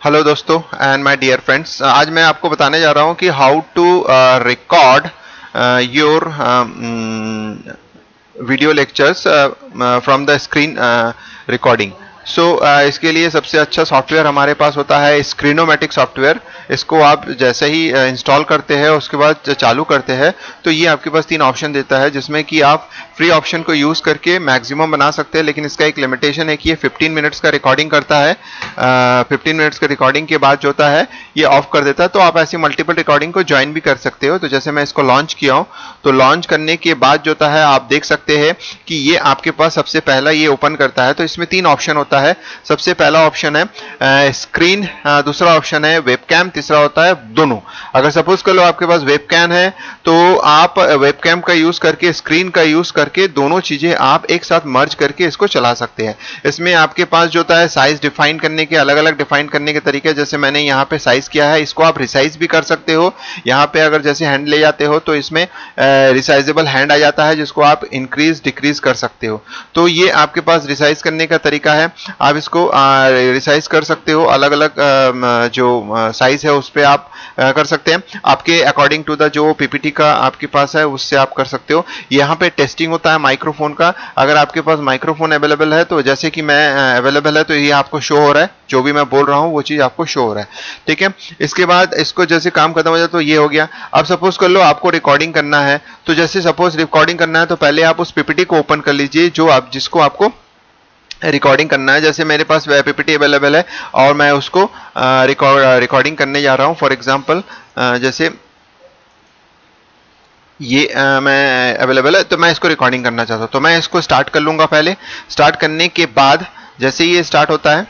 Hello दोस्तों and my dear friends, आज मैं आपको बताने जा रहा हूँ कि how to record your video lectures from the screen recording. So इसके लिए सबसे अच्छा सॉफ्टवेयर हमारे पास होता है स्क्रीनोमेटिक सॉफ्टवेयर। इसको आप जैसे ही इंस्टॉल करते हैं उसके बाद चालू करते हैं तो ये आपके पास 3 ऑप्शन देता है, जिसमें कि आप फ्री ऑप्शन को यूज़ करके मैक्सिमम बना सकते हैं, लेकिन इसका एक लिमिटेशन है कि ये 15 मिनट्स का रिकॉर्डिंग करता है। 15 मिनट्स का रिकॉर्डिंग के बाद जो होता है ये ऑफ कर देता है। तो आप ऐसी मल्टीपल रिकॉर्डिंग को ज्वाइन भी कर सकते हो। तो जैसे मैं इसको लॉन्च किया हूँ, तो लॉन्च करने के बाद जो होता है आप देख सकते हैं कि ये आपके पास सबसे पहला ये ओपन करता है। तो इसमें 3 ऑप्शन होता है। सबसे पहला ऑप्शन है स्क्रीन, दूसरा ऑप्शन है वेबकैम, तीसरा होता है दोनों। अगर सपोज कर लो आपके पास वेबकैम है तो आप वेबकैम का यूज करके, स्क्रीन का यूज करके दोनों चीजें आप एक साथ मर्ज करके इसको चला सकते हैं। इसमें आपके पास जो होता है साइज डिफाइन करने के, अलग अलग डिफाइन करने के तरीके, जैसे मैंने यहाँ पे साइज किया है, इसको आप रिसाइज भी कर सकते हो। यहाँ पे अगर जैसे हैंड ले जाते हो तो इसमें रिसाइजेबल हैंड आ जाता है, जिसको आप इंक्रीज डिक्रीज कर सकते हो। तो ये आपके पास रिसाइज करने का तरीका है। आप इसको रिसाइज कर सकते हो, अलग अलग जो साइज है उस पर आप कर सकते हैं, आपके अकॉर्डिंग टू द जो पीपीटी का आपके पास है उससे आप कर सकते हो। यहाँ पे टेस्टिंग होता है माइक्रोफोन का। अगर आपके पास माइक्रोफोन अवेलेबल है, तो जैसे कि मैं अवेलेबल है, तो ये आपको शो हो रहा है, जो भी मैं बोल रहा हूँ वो चीज आपको शो हो रहा है। ठीक है, इसके बाद इसको जैसे काम खत्म हो जाए तो ये हो गया। अब सपोज कर लो आपको रिकॉर्डिंग करना है, तो जैसे सपोज रिकॉर्डिंग करना है तो पहले आप उस पीपीटी को ओपन कर लीजिए जो आप जिसको आपको रिकॉर्डिंग करना है। जैसे मेरे पास पीपीटी अवेलेबल है और मैं उसको रिकॉर्डिंग करने जा रहा हूँ। फॉर एग्जांपल जैसे ये मैं अवेलेबल है तो मैं इसको रिकॉर्डिंग करना चाहता हूँ, तो मैं इसको स्टार्ट कर लूंगा। पहले स्टार्ट करने के बाद जैसे ये स्टार्ट होता है,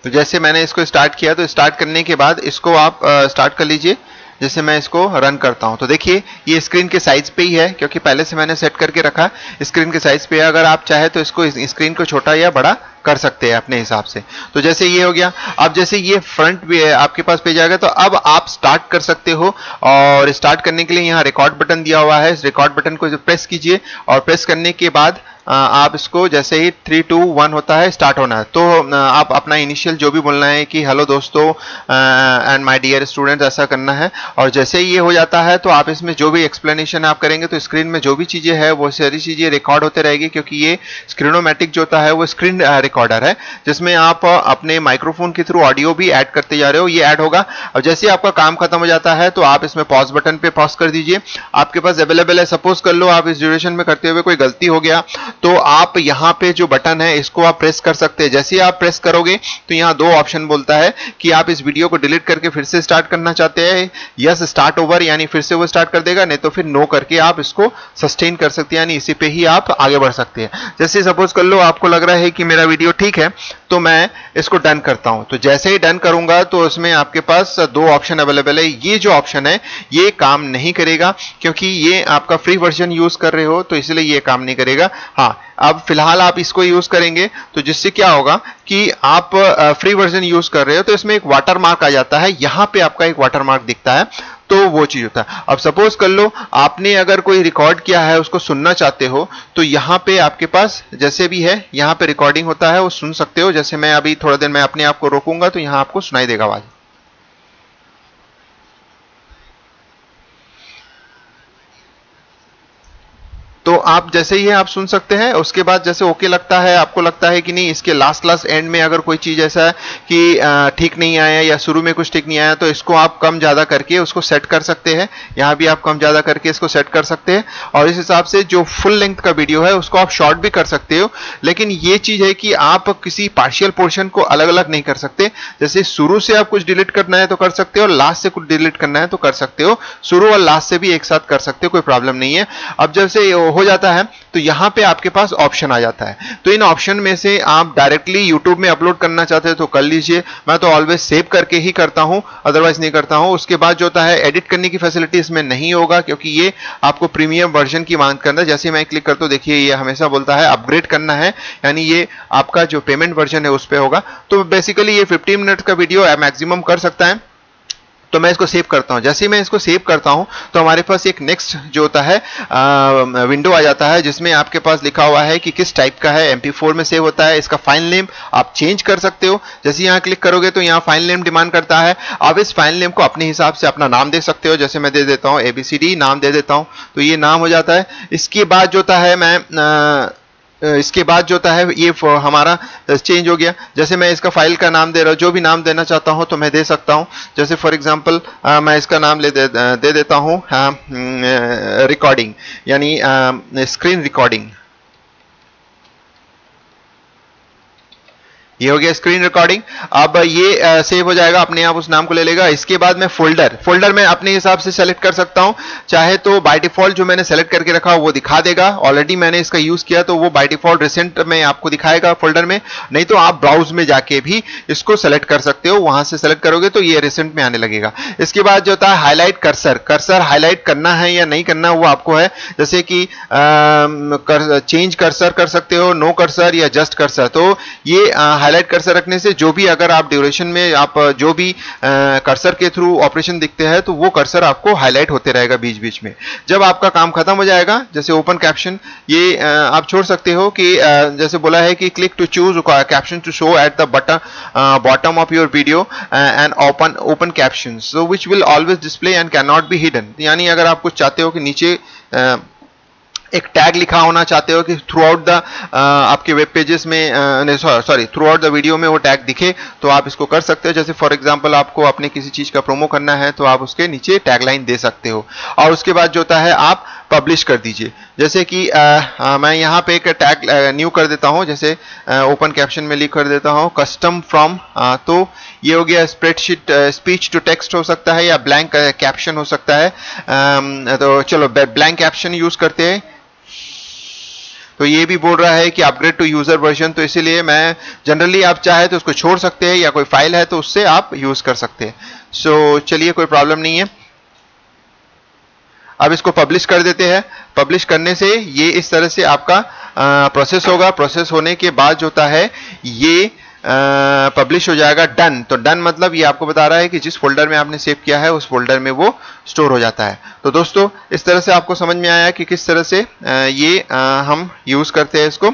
तो जैसे मैंने इसको स्टार्ट किया, तो स्टार्ट करने के बाद इसको आप स्टार्ट कर लीजिए। जैसे मैं इसको रन करता हूं तो देखिए ये स्क्रीन के साइज पे ही है, क्योंकि पहले से मैंने सेट करके रखा स्क्रीन के साइज पे है। अगर आप चाहे तो इसको स्क्रीन को छोटा या बड़ा कर सकते हैं अपने हिसाब से। तो जैसे ये हो गया। अब जैसे ये फ्रंट भी है आपके पास पेज आ गया, तो अब आप स्टार्ट कर सकते हो। और स्टार्ट करने के लिए यहाँ रिकॉर्ड बटन दिया हुआ है, इस रिकॉर्ड बटन को प्रेस कीजिए और प्रेस करने के बाद आप इसको जैसे ही 3 2 1 होता है स्टार्ट होना है, तो आप अपना इनिशियल जो भी बोलना है कि हेलो दोस्तों एंड माय डियर स्टूडेंट्स, ऐसा करना है। और जैसे ही ये हो जाता है तो आप इसमें जो भी एक्सप्लेनेशन आप करेंगे तो स्क्रीन में जो भी चीजें हैं वो सारी चीजें रिकॉर्ड होते रहेगी, क्योंकि ये स्क्रीनोमेटिक जो होता है वो स्क्रीन रिकॉर्डर है, जिसमें आप अपने माइक्रोफोन के थ्रू ऑडियो भी ऐड करते जा रहे हो। ये ऐड होगा और जैसे आपका काम खत्म हो जाता है तो आप इसमें पॉज बटन पे पॉज कर दीजिए। आपके पास अवेलेबल है, सपोज कर लो आप इस ड्यूरेशन में करते हुए कोई गलती हो गया तो आप यहाँ पे जो बटन है इसको आप प्रेस कर सकते हैं। जैसे ही आप प्रेस करोगे तो यहाँ 2 ऑप्शन बोलता है कि आप इस वीडियो को डिलीट करके फिर से स्टार्ट करना चाहते हैं, यस स्टार्ट ओवर, यानी फिर से वो स्टार्ट कर देगा, नहीं तो फिर नो करके आप इसको सस्टेन कर सकते हैं, यानी इसी पे ही आप आगे बढ़ सकते हैं। जैसे सपोज कर लो आपको लग रहा है कि मेरा वीडियो ठीक है, तो मैं इसको डन करता हूं। तो जैसे ही डन करूंगा तो उसमें आपके पास 2 ऑप्शन अवेलेबल है। ये जो ऑप्शन है ये काम नहीं करेगा, क्योंकि ये आपका फ्री वर्जन यूज कर रहे हो, तो इसलिए ये काम नहीं करेगा। हाँ, अब फिलहाल आप इसको यूज करेंगे तो जिससे क्या होगा कि आप फ्री वर्जन यूज कर रहे हो तो इसमें एक वाटर मार्क आ जाता है, यहां पे आपका एक वाटर मार्क दिखता है, तो वो चीज होता है। अब सपोज कर लो आपने अगर कोई रिकॉर्ड किया है उसको सुनना चाहते हो, तो यहाँ पे आपके पास जैसे भी है यहाँ पे रिकॉर्डिंग होता है वो सुन सकते हो। जैसे मैं अभी थोड़ा देर मैं अपने आप को रोकूंगा तो यहाँ आपको सुनाई देगा आवाज। तो आप जैसे ही आप सुन सकते हैं, उसके बाद जैसे ओके लगता है, आपको लगता है कि नहीं इसके लास्ट एंड में अगर कोई चीज ऐसा है कि ठीक नहीं आया या शुरू में कुछ ठीक नहीं आया, तो इसको आप कम ज्यादा करके उसको सेट कर सकते हैं। यहाँ भी आप कम ज्यादा करके इसको सेट कर सकते हैं और इस हिसाब से जो फुल लेंथ का वीडियो है उसको आप शॉर्ट भी कर सकते हो। लेकिन ये चीज है कि आप किसी पार्शियल पोर्शन को अलग अलग नहीं कर सकते। जैसे शुरू से आप कुछ डिलीट करना है तो कर सकते हो, लास्ट से कुछ डिलीट करना है तो कर सकते हो, शुरू और लास्ट से भी एक साथ कर सकते हो, कोई प्रॉब्लम नहीं है। अब जैसे हो जाता है तो यहाँ पे आपके पास ऑप्शन आ जाता है। तो इन ऑप्शन में से आप डायरेक्टली यूट्यूब में अपलोड करना चाहते हैं तो कर लीजिए। मैं तो ऑलवेज सेव करके ही करता हूँ, अदरवाइज नहीं करता हूँ। उसके बाद जो होता है एडिट करने की फैसिलिटी इसमें नहीं होगा, क्योंकि ये आपको प्रीमियम वर्जन की मांग करना है। जैसे मैं क्लिक करता हूँ, देखिए ये हमेशा बोलता है अपग्रेड करना है, यानी ये आपका जो पेमेंट वर्जन है उस पर होगा। तो बेसिकली ये 15 मिनट का वीडियो मैक्सिमम कर सकता है। तो मैं इसको सेव करता हूं। जैसे ही मैं इसको सेव करता हूं तो हमारे पास एक नेक्स्ट जो होता है विंडो आ जाता है, जिसमें आपके पास लिखा हुआ है कि किस टाइप का है। MP4 में सेव होता है। इसका फाइल नेम आप चेंज कर सकते हो। जैसे यहां क्लिक करोगे तो यहां फाइल नेम डिमांड करता है। आप इस फाइल नेम को अपने हिसाब से अपना नाम दे सकते हो। जैसे मैं दे देता हूं ABCD नाम दे देता हूं, तो ये नाम हो जाता है। इसके बाद जो होता है इसके बाद जो होता है ये हमारा चेंज हो गया। जैसे मैं इसका फाइल का नाम दे रहा हूँ, जो भी नाम देना चाहता हूँ तो मैं दे सकता हूँ। जैसे फॉर एग्जांपल मैं इसका नाम दे देता हूँ रिकॉर्डिंग, यानी स्क्रीन रिकॉर्डिंग। ये हो गया स्क्रीन रिकॉर्डिंग। अब ये सेव हो जाएगा, अपने आप उस नाम को ले लेगा। इसके बाद मैं फोल्डर में अपने हिसाब से सेलेक्ट कर सकता हूं। चाहे तो बाय डिफॉल्ट जो मैंने सेलेक्ट करके रखा वो दिखा देगा, ऑलरेडी मैंने इसका यूज किया तो वो बाय डिफॉल्ट रिसेंट में आपको दिखाएगा फोल्डर में। नहीं तो आप ब्राउज में जाके भी इसको सेलेक्ट कर सकते हो, वहां से सेलेक्ट करोगे तो ये रिसेंट में आने लगेगा। इसके बाद जो होता है हाईलाइट कर्सर हाईलाइट करना है या नहीं करना वो आपको है। जैसे कि चेंज कर्सर कर सकते हो, नो कर्सर या जस्ट कर्सर। तो ये हाईलाइट कर्सर रखने से जो भी अगर आप ड्यूरेशन में आप जो भी कर्सर के थ्रू ऑपरेशन दिखते हैं तो वो कर्सर आपको हाईलाइट होते रहेगा बीच बीच में। जब आपका काम खत्म हो जाएगा, जैसे ओपन कैप्शन, ये आप छोड़ सकते हो कि जैसे बोला है कि click to choose caption to show at the bottom of your video and open caption so which will always display and can not be hidden. यानी अगर आप कुछ चाहते हो कि नीचे एक टैग लिखा होना चाहते हो कि थ्रू आउट द आपके वेब पेजेस में थ्रू आउट द वीडियो में वो टैग दिखे, तो आप इसको कर सकते हो। जैसे फॉर एग्जांपल आपको अपने किसी चीज का प्रोमो करना है तो आप उसके नीचे टैग लाइन दे सकते हो। और उसके बाद जो होता है आप पब्लिश कर दीजिए। जैसे कि मैं यहाँ पे एक टैग न्यू कर देता हूँ, जैसे ओपन कैप्शन में लिख कर देता हूँ कस्टम फ्रॉम, तो ये हो गया स्प्रेडशीट स्पीच टू टेक्स्ट हो सकता है या ब्लैंक कैप्शन हो सकता है। तो चलो ब्लैंक कैप्शन यूज करते हैं। तो ये भी बोल रहा है कि अपग्रेड टू यूजर वर्जन, तो इसीलिए मैं जनरली आप चाहे तो उसको छोड़ सकते हैं या कोई फाइल है तो उससे आप यूज कर सकते हैं। सो चलिए कोई प्रॉब्लम नहीं है। अब इसको पब्लिश कर देते हैं। पब्लिश करने से ये इस तरह से आपका प्रोसेस होगा। प्रोसेस होने के बाद जो होता है ये पब्लिश हो जाएगा। डन, तो डन मतलब ये आपको बता रहा है कि जिस फोल्डर में आपने सेव किया है उस फोल्डर में वो स्टोर हो जाता है। तो दोस्तों इस तरह से आपको समझ में आया कि किस तरह से ये हम यूज करते हैं इसको।